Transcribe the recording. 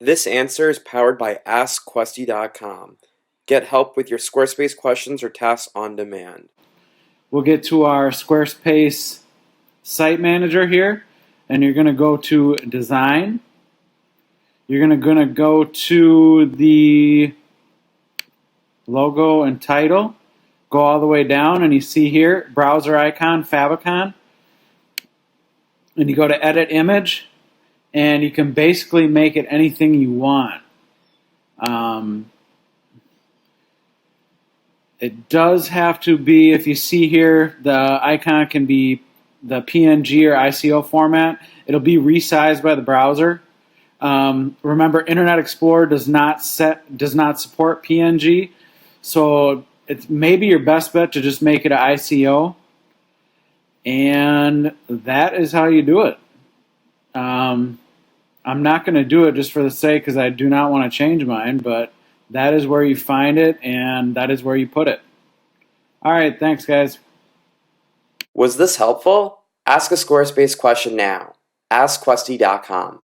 This answer is powered by AskQuesty.com. Get help with your Squarespace questions or tasks on demand. We'll get to our Squarespace site manager here, and you're going to go to Design. You're going to go to the logo and title. Go all the way down, and you see here, browser icon, Favicon. And you go to Edit Image, and you can basically make it anything you want. It does have to be, if you see here, the icon can be the PNG or ICO format. It'll be resized by the browser. Remember, Internet Explorer does not support PNG, so it's maybe your best bet to just make it an ICO. And that is how you do it. I'm not going to do it just for the sake because I do not want to change mine, but that is where you find it and that is where you put it. All right, thanks, guys. Was this helpful? Ask a Squarespace question now. AskQuesty.com.